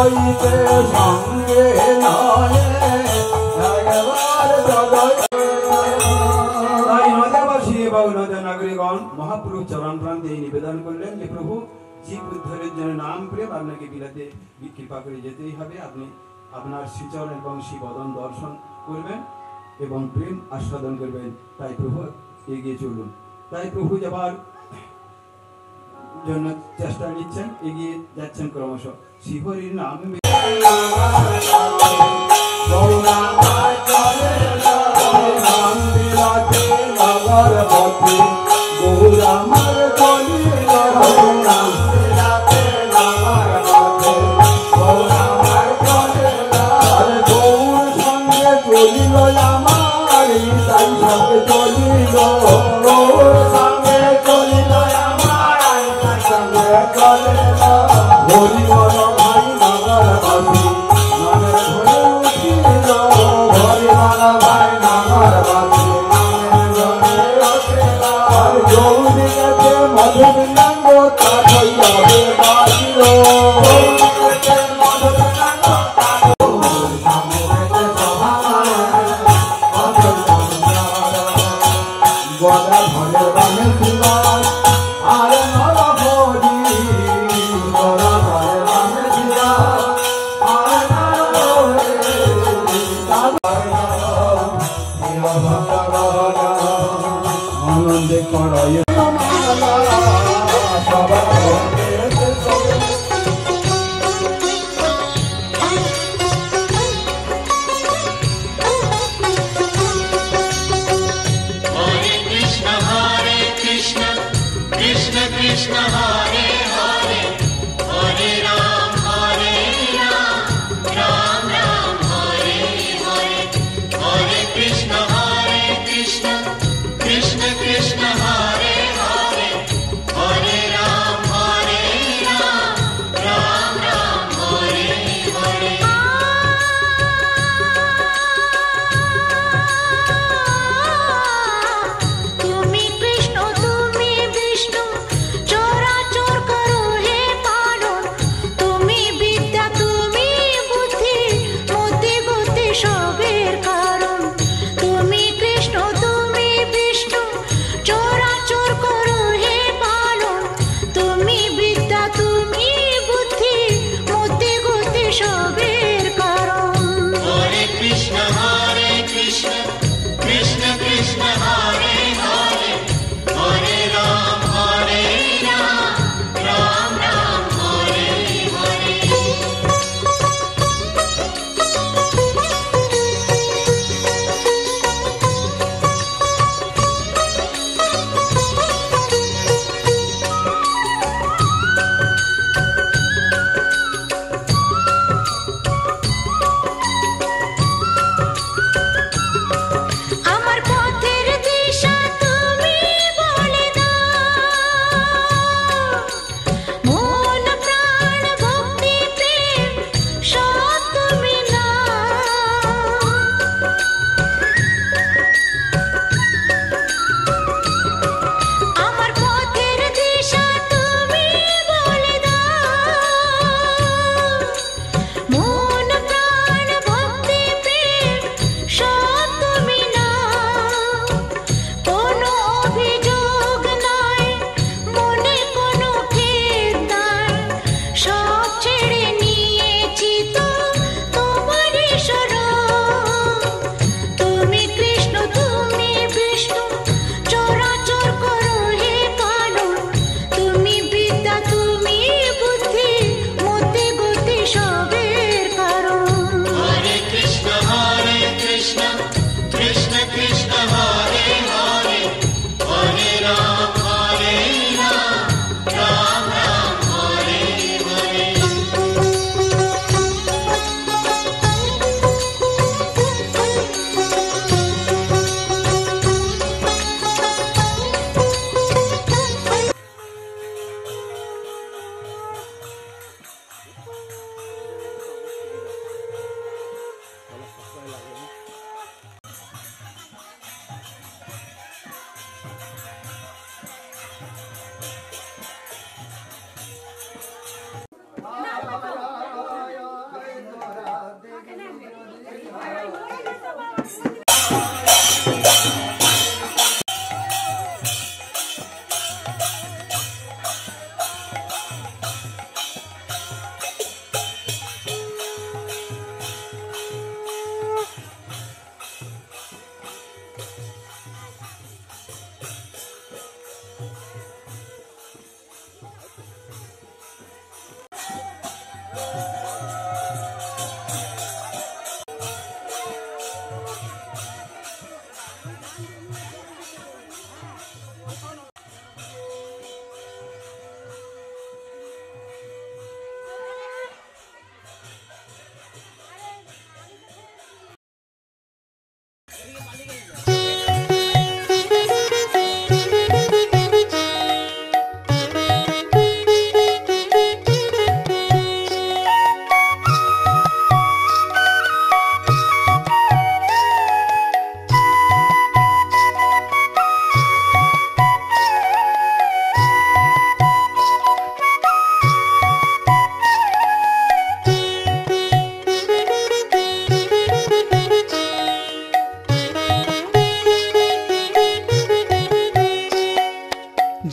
হইতে সঙ্গে নয় নদেবাসী এবং নদের নাগরিকগণ মহাপুরুষ চরণ প্রান্তে নিবেদন করলেন যে প্রভু জীব উদ্ধারের জন্য নাম প্রেম আপনাকে বিলাতে কৃপা করে যেতেই হবে। আপনি আপনার শ্রীচরণ এবং শ্রীবদন দর্শন করবেন এবং প্রেম আস্বাদন করবেন। তাই প্রভু এগিয়ে চলুন। তাই প্রভু যাবার জন্য চেষ্টা নিচ্ছেন, এগিয়ে যাচ্ছেন ক্রমশ। শিবহরির নাম তুমি কৃষ্ণ তুমি বিষ্ণু চরাচর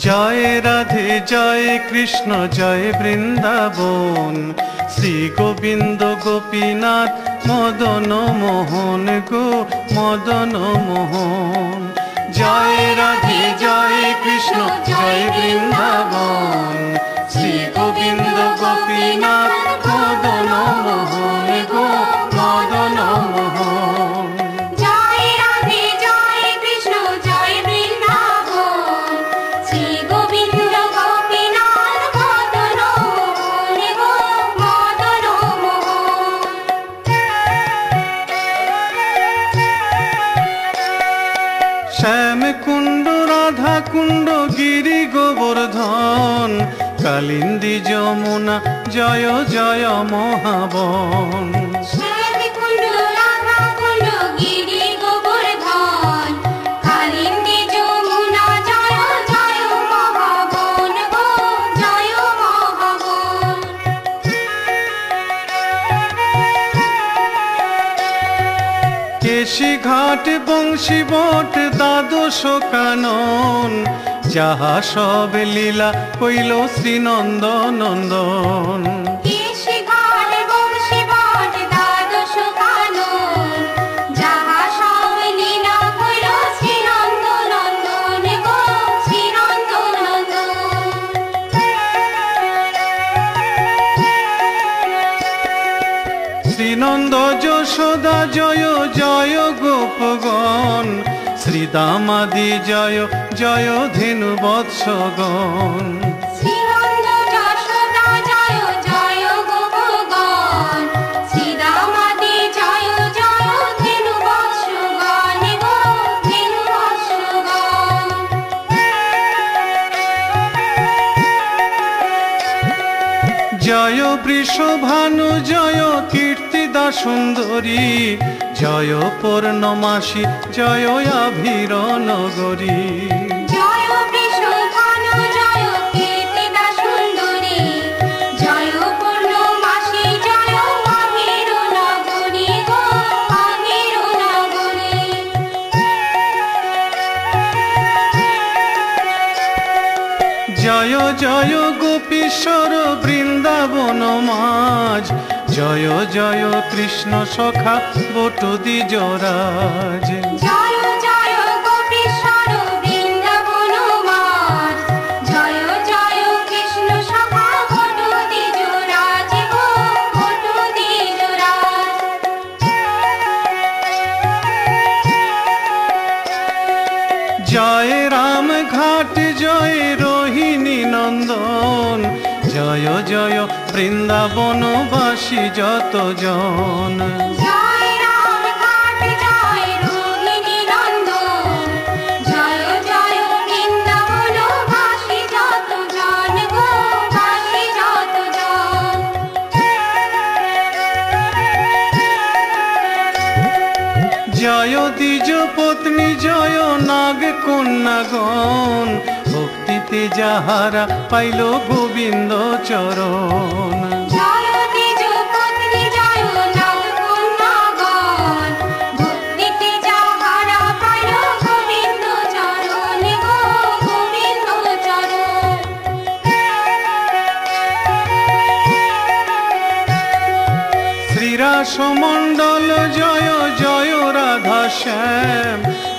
জয় রাধে জয় কৃষ্ণ জয় বৃন্দাবন, শ্রী গোবিন্দ গোপীনাথ মদন মোহন গো মদন মোহন। জয় রাধে জয় কৃষ্ণ জয় বৃন্দাবন, শ্রী গোবিন্দ গোপীনাথ মদন মোহন গো মদন মোহন। জয় রাধে জয় কৃষ্ণ জয় বৃন্দাবন, শ্রী গোবিন্দ গোপীনাথ মদন মোহন গো মদন মোহন। শ্যাম কুণ্ড রাধা কুণ্ড গিরি গোবর্ধন, কালিন্দী যমুনা জয় জয় মহাবন। শ্যামকুণ্ড রাধাকুণ্ড গিরি গোবর্ধন, কালিন্দী যমুনা জয় জয় মহাবন গো জয় মহাবন। কেশি ঘাট বংশী বট দ্বাদশ কানন, যাহা সব লীলা কইল শ্রীনন্দ নন্দন। কেশি ঘাট বংশী বট দ্বাদশ কানন, যাহা সব লীলা কইল শ্রীনন্দ নন্দন গো শ্রীনন্দ নন্দন। শ্রীনন্দ যশোদা জয় জয় গোপগণ, শ্রীদামাদি জয় জয় ধেনু বৎসগণ। শ্রীনন্দ যশোদা জয় জয় গোপগণ, শ্রীদামাদি জয় জয় ধেনু বৎসগণ গো ধেনু বৎসগণ। জয় বৃষভানু জয় কীর্তিদা সুন্দরী, জয় পূর্ণমাসী জয় আভির নগরী। জয় বৃষভানু জয় কীর্তিদা সুন্দরী, জয় পূর্ণমাসী জয় আভির নগরী গো আভির নগরী। জয় জয় গোপীশ্বর বৃন্দাবন মাঝ, জয় জয় কৃষ্ণ সখা বটু দ্বিজরাজ। জয় জয় গোপীশ্বর বৃন্দাবন মাঝ, জয় জয় কৃষ্ণ সখা বটু দ্বিজরাজ গো বটু দ্বিজরাজ। জয় রাম ঘাট জয় রোহিণী নন্দন, জয় জয় বৃন্দাবনবাসী যত জন। জয় রাম ঘাট জয় রোহিণী নন্দন, জয় জয় বৃন্দাবনবাসী যত জন গো বাসী যত জন। জয় দ্বিজ পত্নী জয় নাগ কন্যাগণ, ভক্তিতে যাহারা পাইল গোবিন্দ চরণ। জয় দ্বিজ পত্নী জয় নাগ কন্যাগণ, ভক্তিতে যাহারা পাইল গোবিন্দ চরণ গো গোবিন্দ চরণ। শ্রীরাসমণ্ডল জয় জয় রাধা শ্যাম,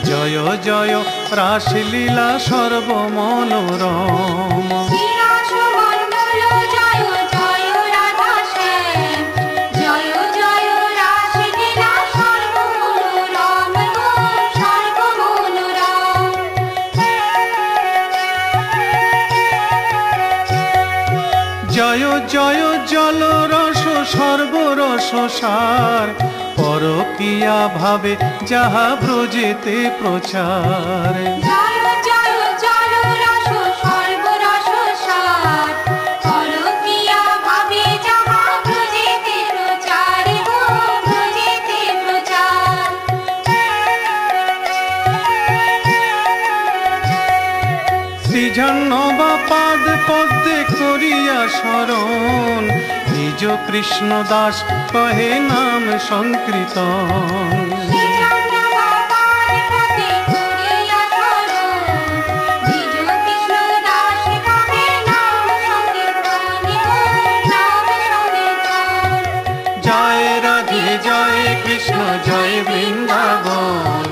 জয় জয় রাসলীলা সর্বমনোরম। শ্রীরাসমণ্ডল জয় জয় রাধা শ্যাম, জয় জয় রাসলীলা সর্বমনোরম গো সর্বমনোরম। জয় জয় জল রস সর্বরস সার, পরকিয়া ভাবে যাহা ব্রজেতে প্রচার। জয় জয় জল রস সর্বরস সার, পরকিয়া ভাবে যাহা ব্রজেতে প্রচার গো ব্রজেতে প্রচার। শ্রীজন্ন বা পাদ পদ্মে করিয়া শরণ, নিজ কৃষ্ণ দাস কহে নাম সংকীর্তন। শ্রীচন্দ্র বাবার পথে করিয়া শরণ, নিজ কৃষ্ণ দাস কৃষ্ণ জয় বৃন্দাবন।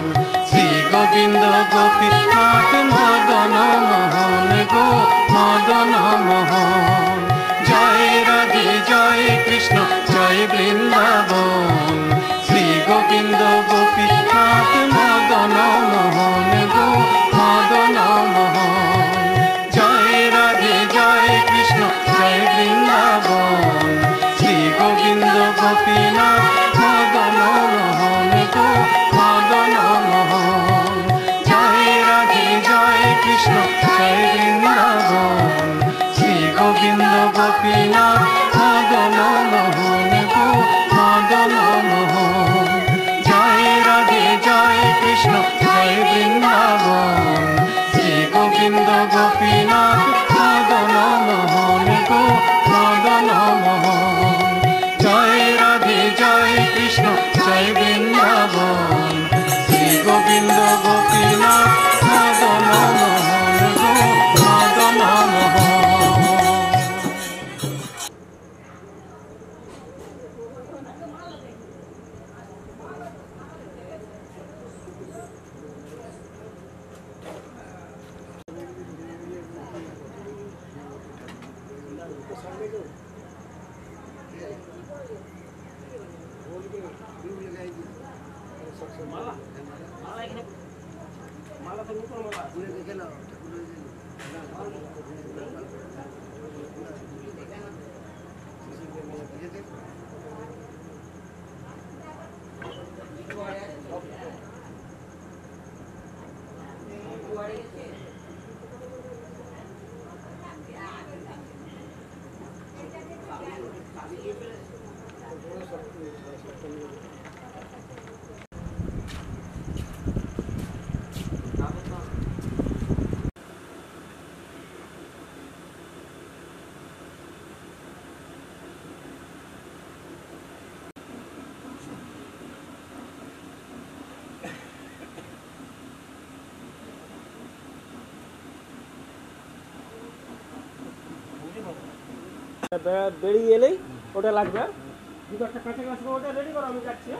শ্রী গোবিন্দ গোপীনাথ মদন মোহন গো মদন মোহন। জয় রাধে জয় কৃষ্ণ জয় বৃন্দাবন। শ্রী গোবিন্দ গোপীনাথ মদন মোহন গো মদন মোহন। জয় রাধে জয় কৃষ্ণ জয় বৃন্দাবন। শ্রী গোবিন্দ গোপীনাথ মদন মোহন গো মদন মোহন। জয় রাধে জয় কৃষ্ণ জয় বৃন্দাবন। শ্রী গোবিন্দ গোপীনাথ মদন মোহন গো মদন মোহন। জয় রাধে জয় কৃষ্ণ জয় বৃন্দাবন। শ্রী গোবিন্দ গোপীনাথ মদন মোহন গো মদন মোহন। জয় রাধে জয় কৃষ্ণ জয় বৃন্দাবন। শ্রী গোবিন্দ গোপীনাথ মদন মোহন গো মদন মোহন। বেরিয়ে এলেই ওটা লাগবে। দুটো একটা কাঁচা গ্লাস ওটা রেডি করো, আমি যাচ্ছি।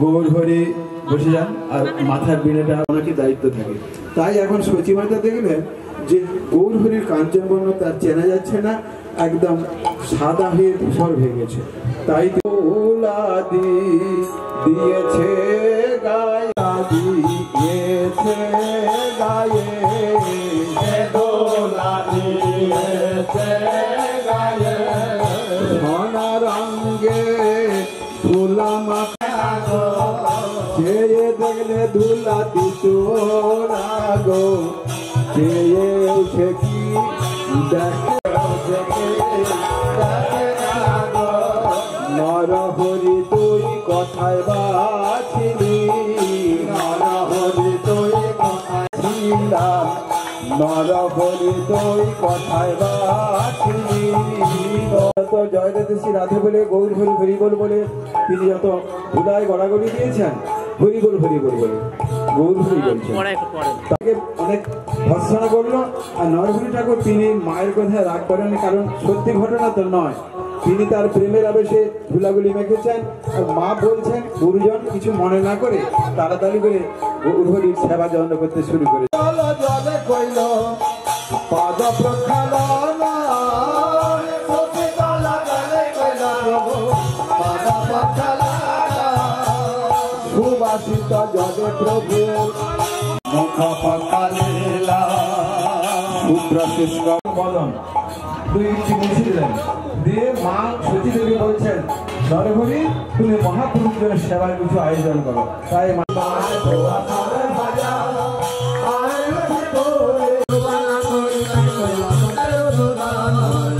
গৌর হরি বসে যান আর মাথার বিনেটা ওনাকে দায়িত্ব থাকে। তাই এখন সচিমাতা দেখলেন যে গৌর হরির কাঞ্চনবর্ণ তার চেনা যাচ্ছে না, একদম সাদা হয়ে ধূসর হয়ে গেছে। তাই তুলাদি দিয়েছে গায়ে, দিয়েছে গায়ে, দোলা দিয়েছে গায়ে, সোনা রঙে ধুলা মাখা চেয়ে দেখলে ধুলা দিচোরা গো, চেয়ে উঠে কি দেখে নর হরি তুই কথায় বাছিলি, নর হরি তুই কথায় ছিলা, নর হরি তুই কথায় বাছিলি। জয়দেব শ্রী রাধে বলে গৌর হরি হরি বল বলে তিনি যত ধুলায় গড়াগড়ি দিয়েছেন, হরি বল বলে গৌর হরি বলছেন। তাকে অনেক ভর্সনা করলো। আর নরহরি ঠাকুর তিনি মায়ের কথায় রাগ করেন, কারণ সত্যি ঘটনা তো নয়, তিনি তার প্রেমের আবেশে ধুলাগুলি মেখেছেন। আর মা বলছেন গুরুজন কিছু মনে না করে তাড়াতাড়ি করে গৌর হরির সেবা যত্ন করতে শুরু করে। পাদ প্রক্ষালনা সুবাসিত জলে প্রভু মুখ পকালেলা শুভ্র শুষ্ক বদন দুইটি মুছে দিলেন। দিয়ে মা সতী দেবী বলছেন নরহরি তুমি মহাপুরুষদের সেবার কিছু আয়োজন করো। তাই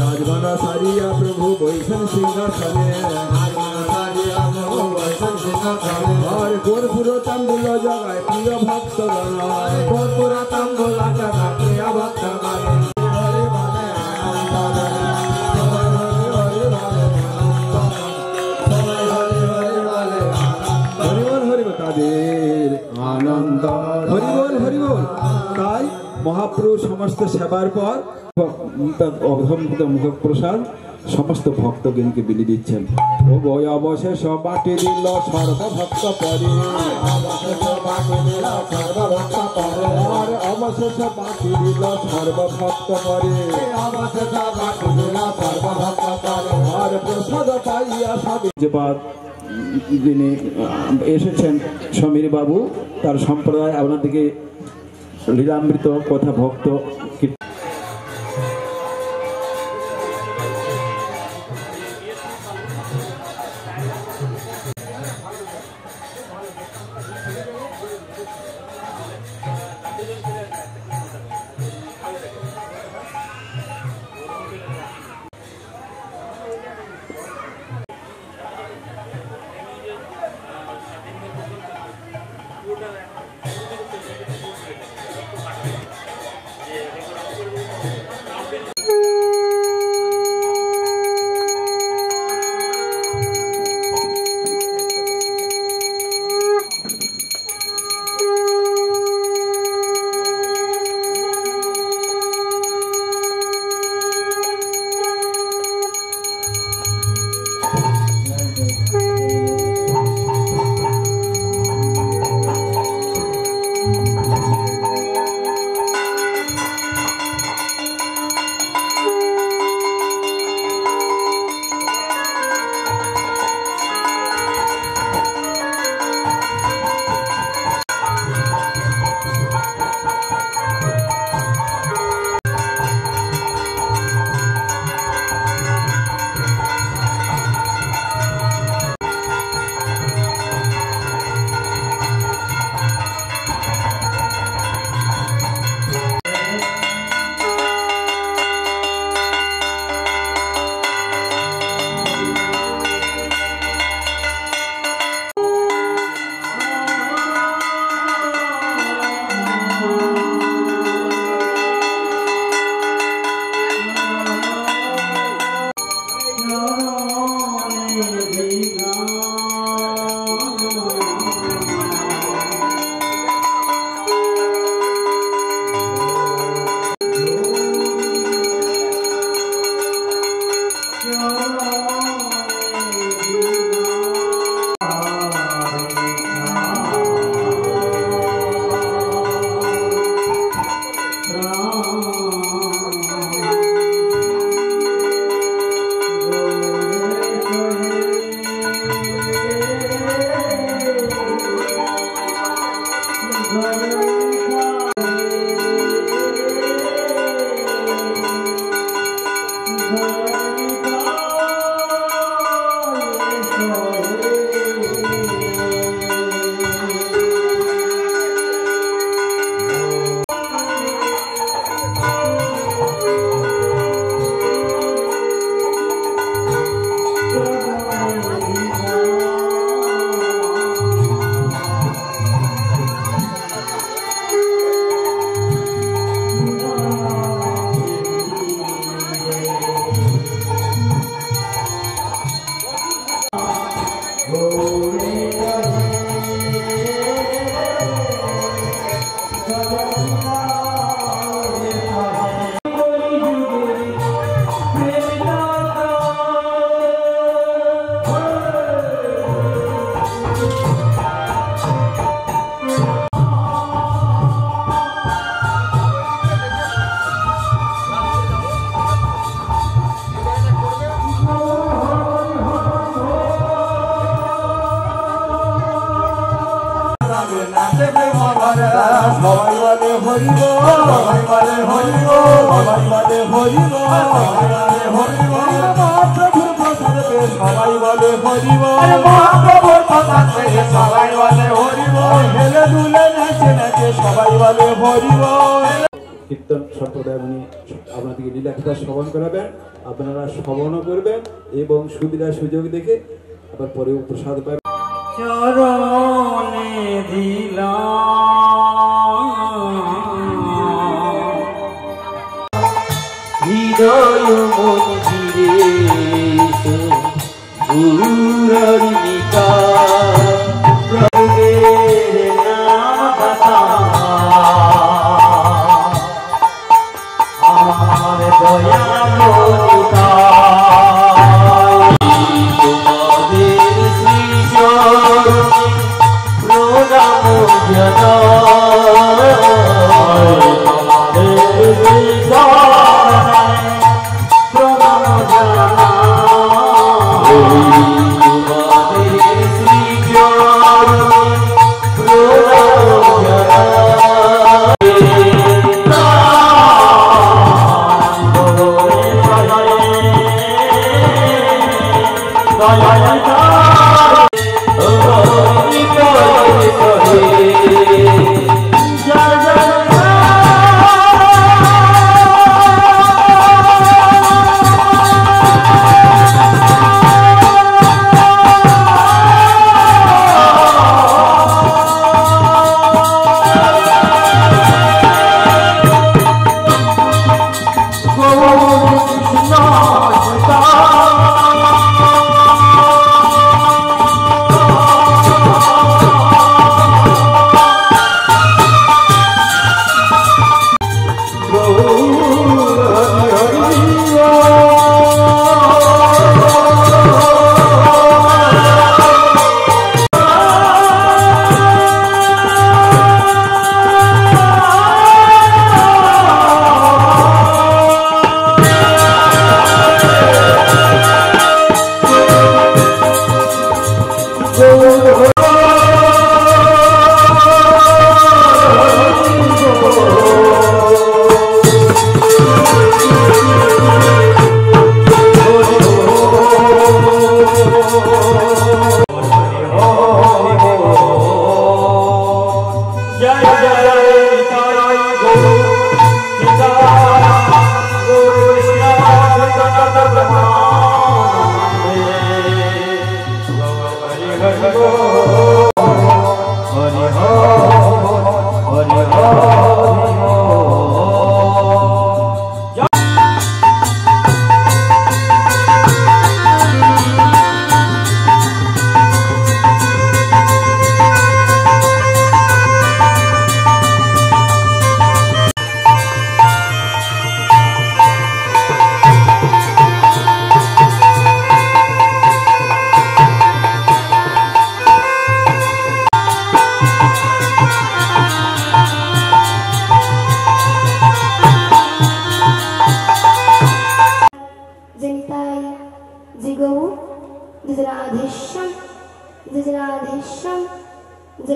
রাজবানা সারিয়া প্রভু বৈষ্ণ সিংহাসনে, আর গোরপুর তাম্বুল জগায় প্রিয় ভক্ত গণায়, গোরপুর তাম্বুল জগায় প্রিয় ভক্ত গণায়। হরিবল হরিবল তাদের আনন্দ, হরিবল হরিবল। তাই মহাপ্রভু সমস্ত সেবার পর মুখ প্রসাদ সমস্ত ভক্তগণকে বিলি দিচ্ছেন। ও বই অবশেষ বাটি দিল সর্বভক্ত পরে, আর অবশেষ বাটি দিল সর্বভক্ত পরে, আর প্রসাদ পাইয়া সবে যিনি এসেছেন সমীর বাবু, তার সম্প্রদায় আপনাদেরকে লীলামৃত কথা ভক্ত কীর্তন সম্প্রদায় উনি আপনাদেরকে লীলাকথা শ্রবণ করাবেন, আপনারা শ্রবণও করবেন এবং সুবিধা সুযোগ দেখে আবার পরে প্রসাদ পাবেন। চরণে দিলাম হৃদয় মন্দিরে গুরুহরিকা প্রভুদের নাম দাতা আমার দয়ালো তোমাদের শ্রী চরণে প্রণাম জানাই, তোমাদের শ্রী চরণে প্রণাম জানাই, তোমাদের শ্রী চরণে প্রণাম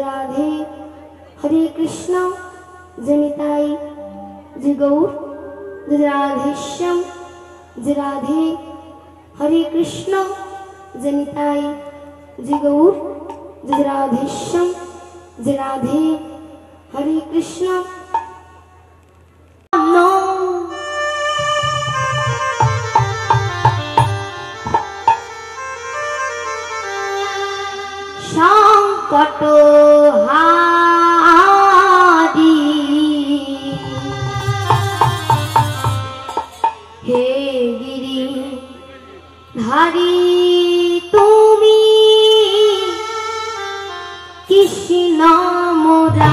राधे हरे कृष्ण जनिताई जय गौर राधेश्याम जय राधे हरे कृष्ण जनिताई जय गौर राधेश्याम जय राधे हरे कृष्ण संकट हारी हे गिरी धारी तुमी কৃষ্ণ মুরারি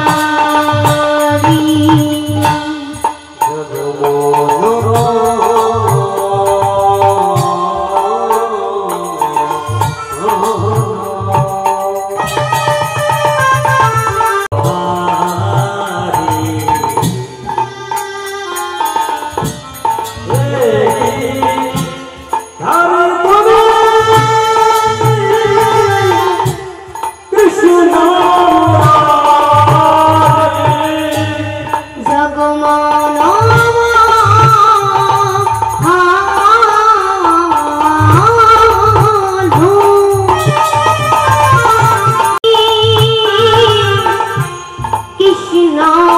Krishna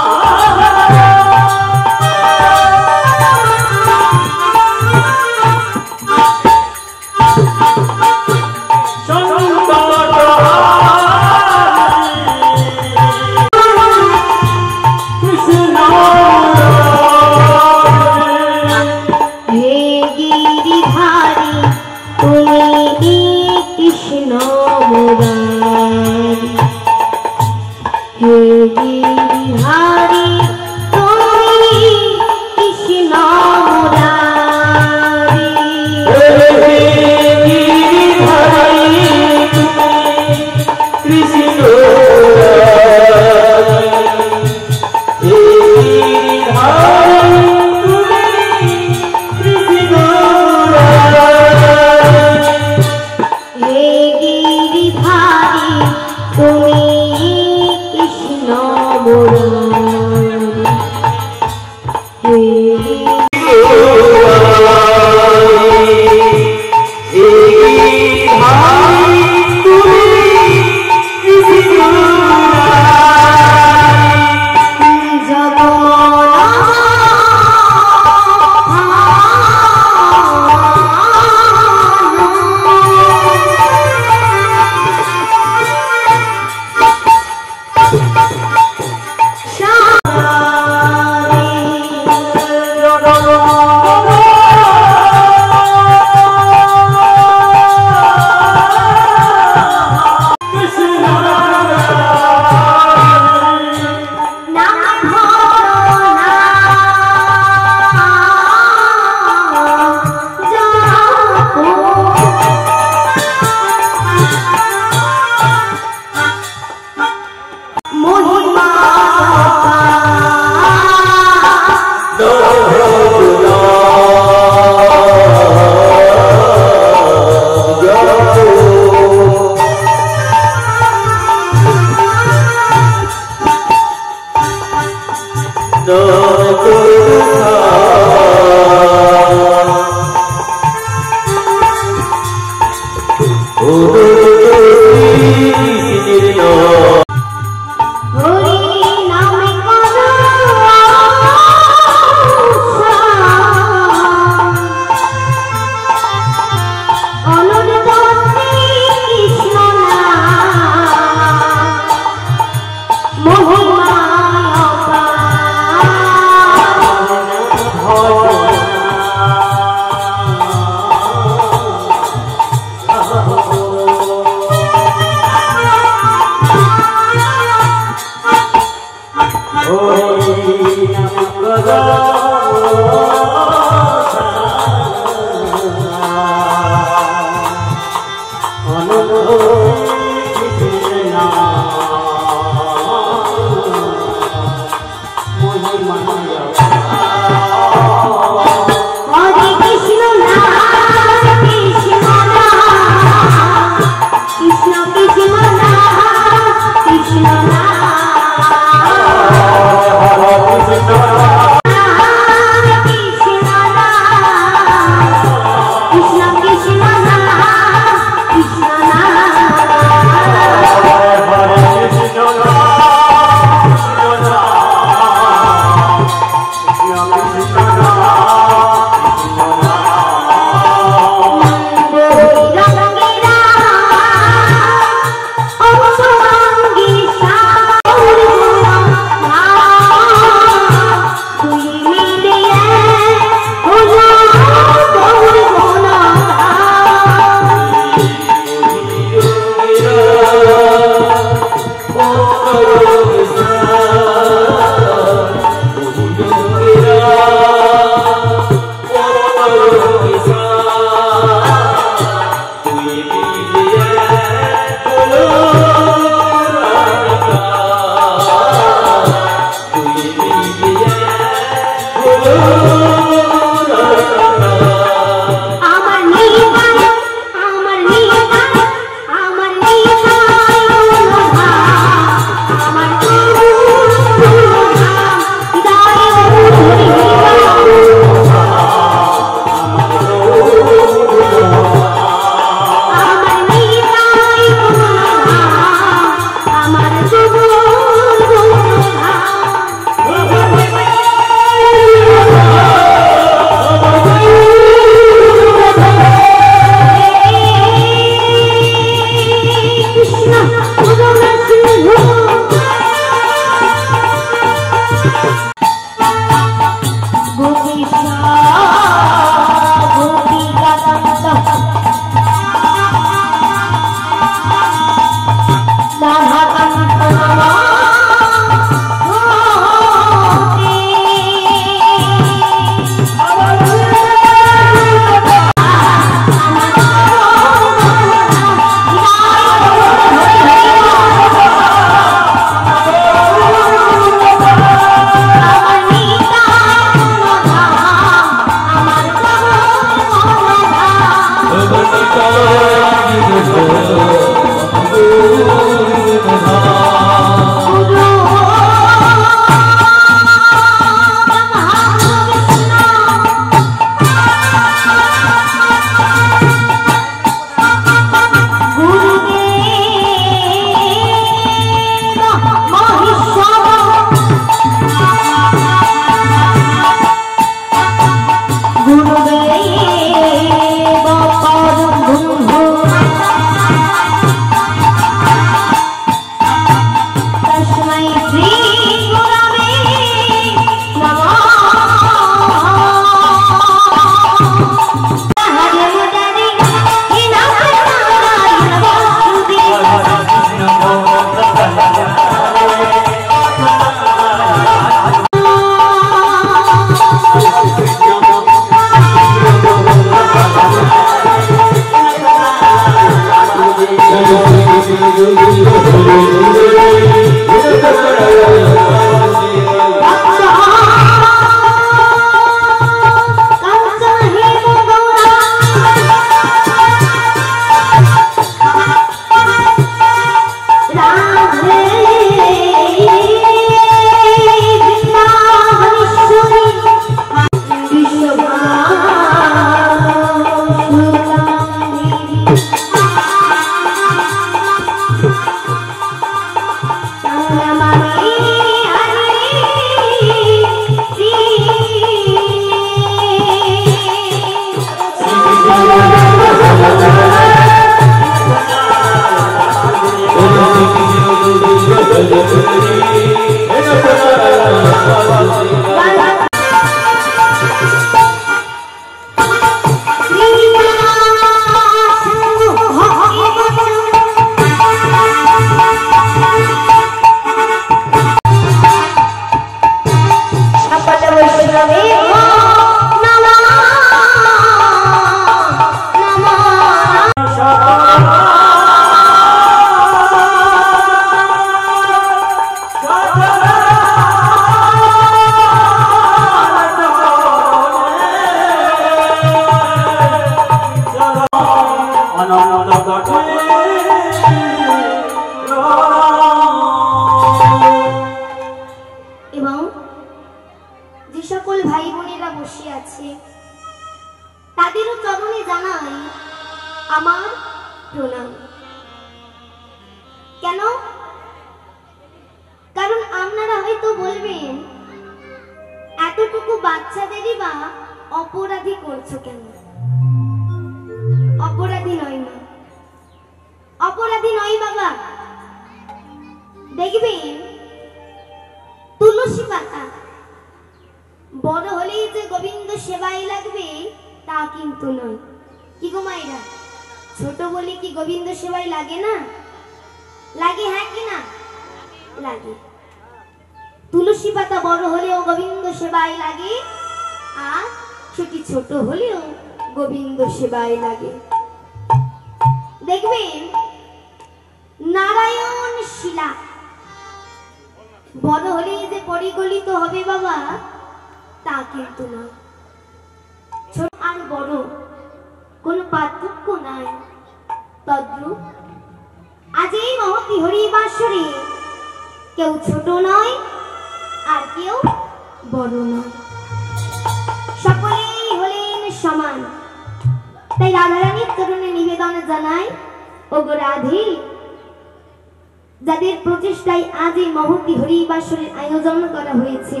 যাদের প্রচেষ্টায় আজ এই মহতি হরিবাসরের আয়োজন করা হয়েছে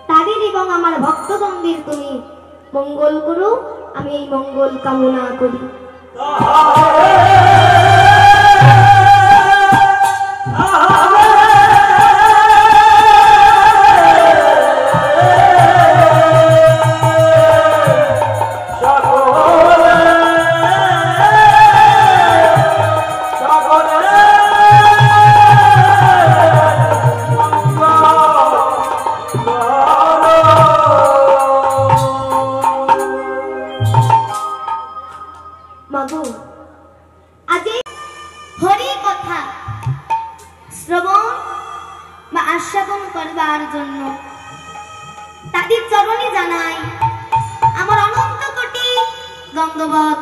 তাদের এবং আমার ভক্তগণদের তুমি মঙ্গল করো, আমি এই মঙ্গল কামনা করি। শ্রবণ বা আস্বাদন করবার জন্য তাদের চরণে জানাই আমার অনন্ত কোটি দণ্ডবত।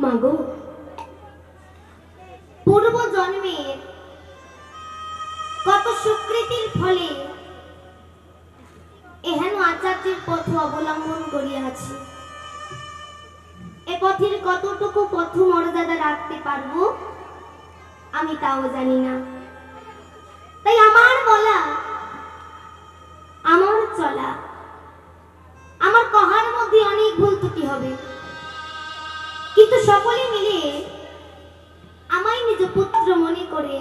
মাগো, পূর্ব জন্মের কত সুকৃতির ফলে এহেন আচার্যের পথ অবলম্বন করিয়াছি। এ পথের কতটুকু পথ মর্যাদা রাখতে পারবো আমি তাও জানি না। তাই আমার বলা, আমার চলা, আমার কহার মধ্যে অনেক ভুল ত্রুটি হবে, কিন্তু সকলে মিলে আমায় নিজ পুত্র মনে করে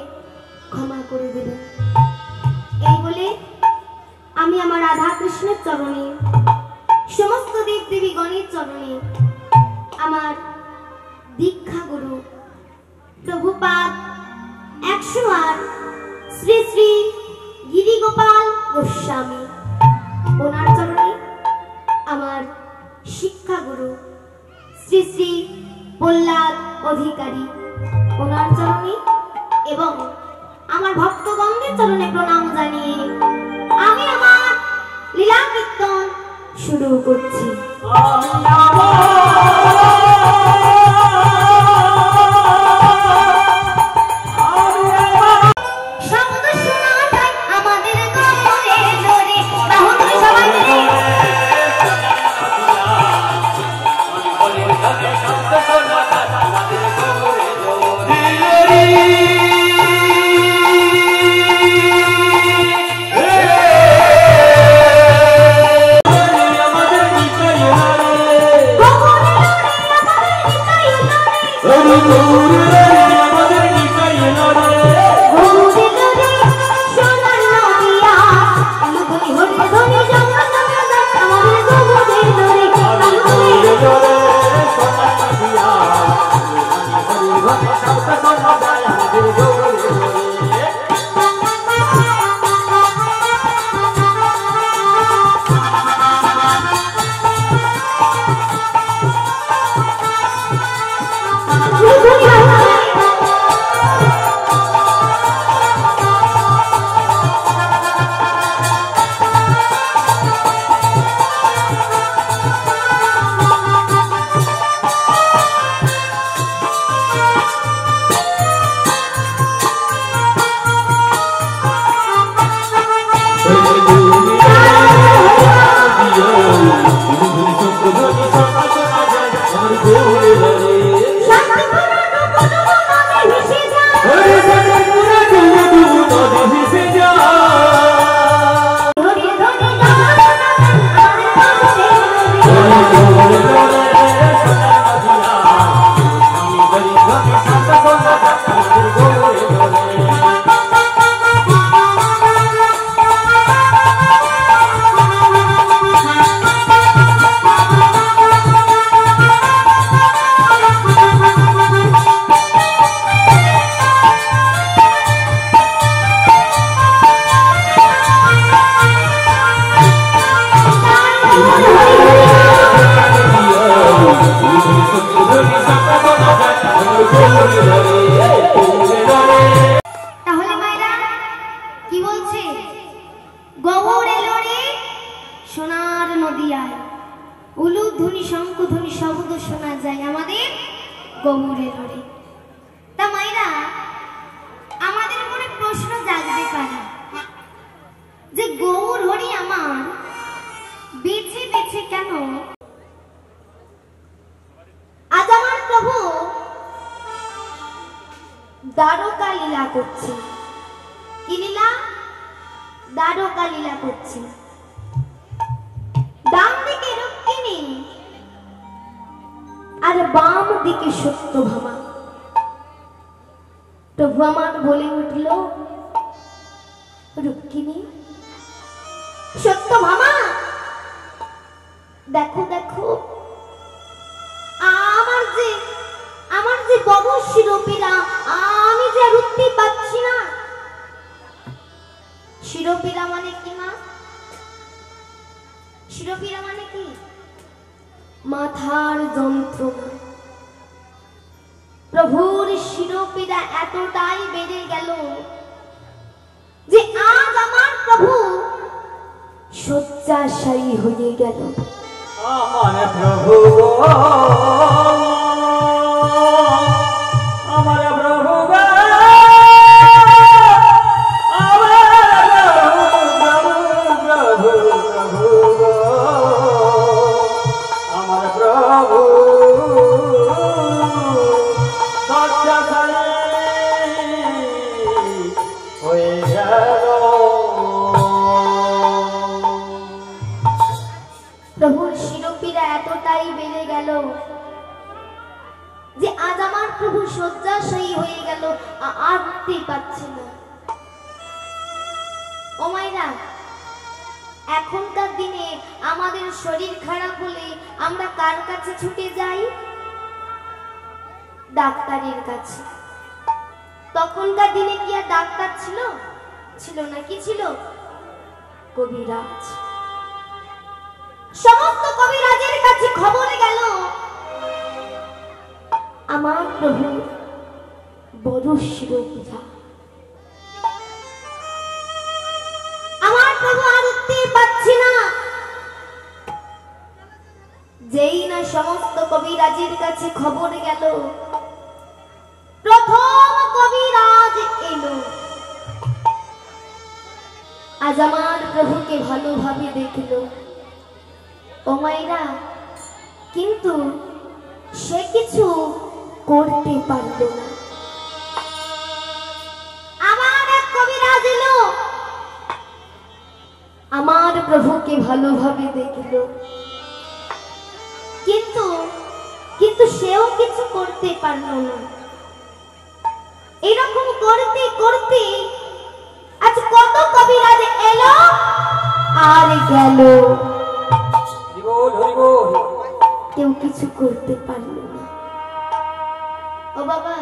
ক্ষমা করে দেবেন। এই বলে আমি আমার রাধা কৃষ্ণের চরণে, সমস্ত দেব দেবী গণের চরণে আমার দীক্ষা গুরু প্রভুপাদ 108 শ্রী শ্রী গিরিগোপাল গোস্বামী ওনার চরণে, আমার শিক্ষা গুরু শ্রী শ্রী প্রহ্লাদ অধিকারী ওনার চরণে এবং আমার ভক্তগণের চরণে প্রণাম জানিয়ে আমি আমার লীলা কীর্তন শুরু করছি। তাহলে মায়েরা কি বলছে? গোবর এলো রে সোনার নদিয়ায়, উলুধ্বনি শঙ্খধ্বনি শব্দ শোনা যায় আমাদের গোবর এলো রে। তা মায়েরা, আমাদের মনে প্রশ্ন জাগতে পারে যে গৌর হরি আমার বেছে বেছে কেন? আজ আমার প্রভু দ্বারকা লীলা করছে। কি লীলা? দ্বারকা লীলা করছে। ডান দিকে রুক্মিণী আর বাম দিকে সত্যভামা। প্রভু আমার বলে উঠল, রুক্মিণী, সত্যভামা, দেখো দেখো আমার যে বড় শিরোপীরা, আমি যে আর উঠতে পারছি না। শিরোপীরা মানে কি মা? শিরোপীরা মানে কি? মাথার যন্ত্রণা। প্রভুর শিরোপীড়া এতটাই বেড়ে গেল যে আজ আমার প্রভু শয্যাশায়ী হয়ে গেল। আমার প্রভু আমার প্রভু আমার প্রভু হয়ে গেল। প্রভুর শিরোপীড়া এতটাই বেড়ে গেল যে আজ আমার প্রভু শয্যাশায়ী হয়ে গেল, আর উঠতেই পারছে না। ও মায়েরা, এখনকার দিনে আমাদের শরীর খারাপ হলে আমরা কার কাছে ছুটে যাই? ডাক্তারের কাছে। তখনকার দিনে কি আর ডাক্তার ছিল? ছিল না। কি ছিল? কবিরাজ। সমস্ত কবিরাজের কাছে খবর গেল আমার প্রভু বড় শিরোপীড়া, আমার প্রভু আর উঠতে পারছি না। যেই না সমস্ত কবিরাজের কাছে খবর গেল, প্রথম কবিরাজ এলো। আজ আমার প্রভুকে ভালোভাবে দেখলো। ও মায়েরা, কিন্তু সে কিছু করতে পারল না। আবার এক কবিরাজ এলো, আমার প্রভুকে ভালোভাবে দেখলো, কিন্তু সেও কিছু করতে পারল না। এরকম করতে করতে আজ কত কবিরাজ এলো আর গেল, কেউ কিছু করতে পারল না। ও বাবা,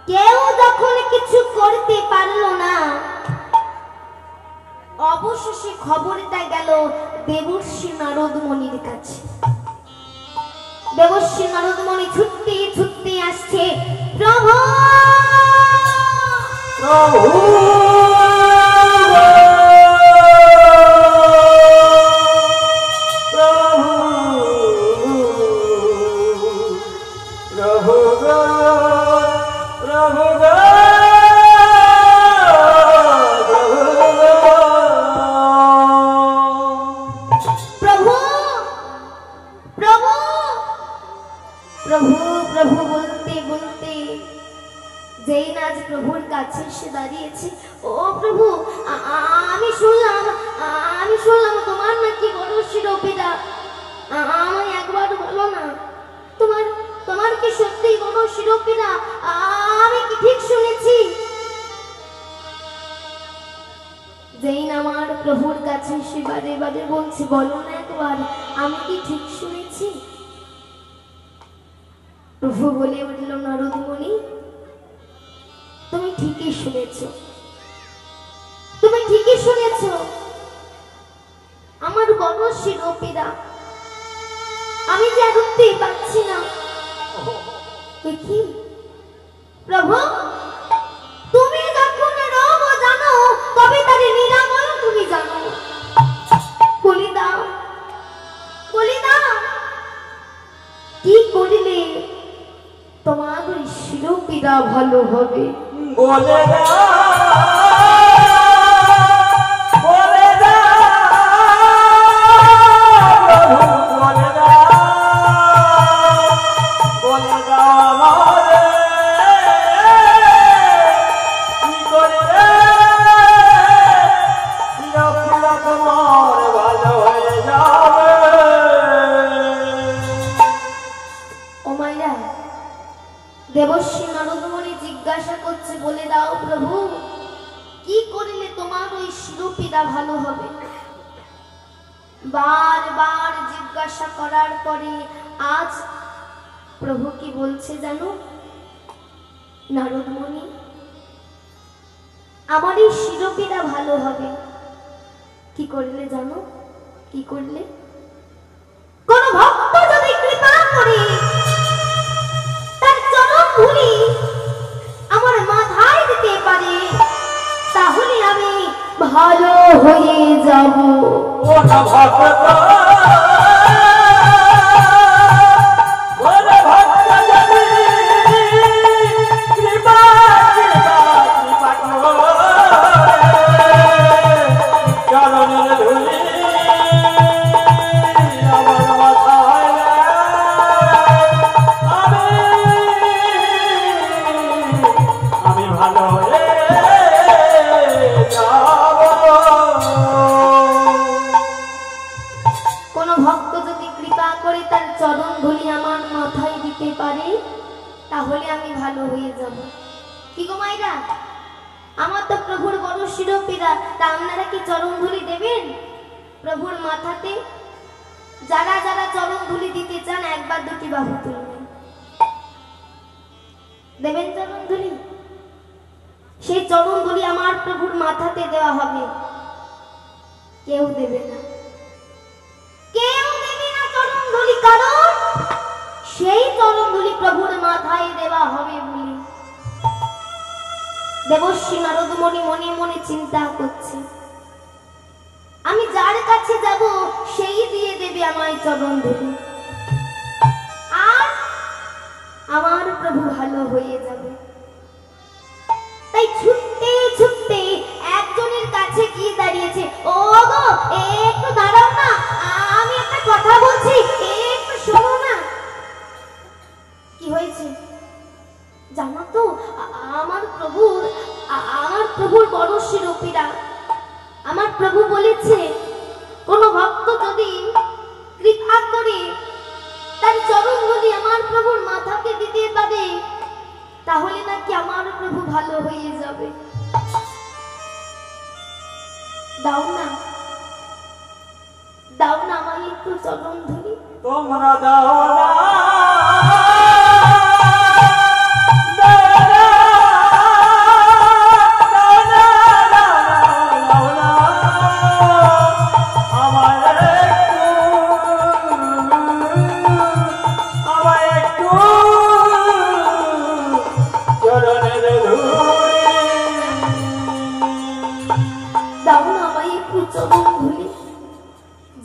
কেউ যখন কিছু করতে পারল না, অবশেষে খবরটা গেল দেবর্ষি নারদ মুনির কাছে। দেবর্ষি নারদ মুনি ছুটতে ছুটতে আসছে, প্রভু প্রভু প্রভুর কাছে এসে দাঁড়িয়েছে। ও প্রভু, আমি শুনলাম তোমার নাকি বড় শিরোপীড়া। আমায় একবার বলো না, তোমার কি সত্যি বড় শিরোপীড়া? আমি কি ঠিক শুনেছি? যেই না আমার প্রভুর কাছে এসে বারে বারে বলছে, বলো না একবার, আমি কি ঠিক শুনেছি? প্রভু বলে উঠল, নারদ মুনি, তুমি ঠিকই শুনেছ, তুমি ঠিকই শুনেছ, আমার বড় শিরোপীড়া। আমি যে আর উঠতেই পারছি না। কি প্রভু, তুমি যখন রোগ জানো, তবে তার নিরাময় তুমি জানো। বলি দাও, কি করিলে তোমার ওই শিরোপীড়া ভালো হবে? বলে দেবর্ষি নারদ মুনি জিজ্ঞাসা করছে, বলে দাও প্রভু, কি করিলে তোমার ওই শিরোপীড়া ভালো হবে? বারবার জিজ্ঞাসা করার পরে আজ প্রভু কি বলছে জানো? নারদ মুনি, আমার এই শিরোপীড়া ভালো হবে কি করলে জানো? কি করলে? কোন ভক্ত যদি কৃপা করে তার চরণ পারে তাহলে আমি ভালো হয়ে যাব। কি গো মাইরা, আমার তো প্রভুর বড় শিরোপীড়া, তা আপনারা কি চরণ ধুলি দেবেন প্রভুর মাথাতে? যারা যারা চরণ ধুলি দিতে চান একবার দুটি বাহু তুলবেন, দেবেন চরণ ধুলি। সেই চরণ ধুলি আমার প্রভুর মাথাতে দেওয়া হবে। কেউ দেবে না, কেউ দেবে না চরণ ধুলি, কারণ সেই চরণ ধুলি প্রভুর মাথায় দেওয়া হবে বলে দেবশ্রী নারদ মনি মনে মনে চিন্তা করছে, আমি যার কাছে যাব সেই দিয়ে দেবে আমায় চরণ ধুলি, আর আমার প্রভু ভালো হয়ে যাবে। তাই ছুটতে ছুটতে একজনের কাছে গিয়ে দাঁড়িয়েছে। ও গো, একটু দাঁড়াও না, আমি একটা কথা বলছি, একটু শোনো না। কি হয়েছে জানো তো, আমার প্রভুর বড় শিরোপীড়া। আমার প্রভু বলেছে, কোন ভক্ত যদি কৃপা করে তার চরণ ধুলি আমার প্রভুর মাথাকে দিতে পারে তাহলে নাকি আমার প্রভু ভালো হয়ে যাবে। দাও না, দাও না আমায় একটু চরণ ধুলি। তোমরা দাও না,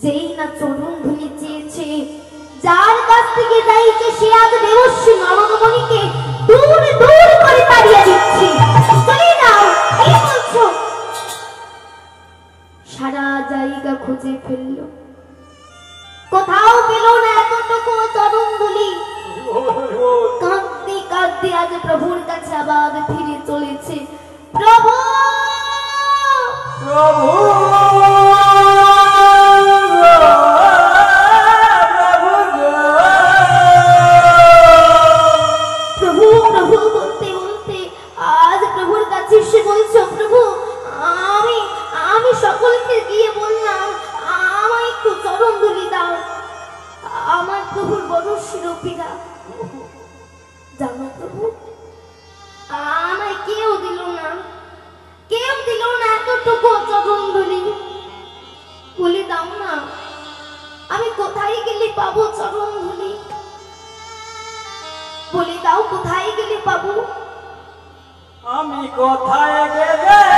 যেই না চরণ ধুলি চেয়েছে, যার কাছ থেকে চাইছে, সে আজ দেবশ্রী নরদমণিকে দূর দূর করে তাড়িয়ে দিচ্ছে। চলে যাও, কি বলছো? সারা জায়গা খুঁজে ফেলল, কোথাও পেল না এতটুকু চরণ ধুলি। কাঁদতে কাঁদতে আজ প্রভুর কাছে আবার ফিরে চলেছে। প্রভু, প্রভু, আমি সকলকে গিয়ে বললাম আমায় একটু চরণ ধুলি দাও। আমার প্রভুর বড় শিরোপীড়া, জানো প্রভু, আমায় কেউ দিল না, কেউ দিল না এতটুকু চরণ ধুলি। বলে দাও না, আমি কোথায় গেলে পাবো চরণ ধুলি? বলে দাও, কোথায় গেলে পাবো? আমি কোথায় গেলে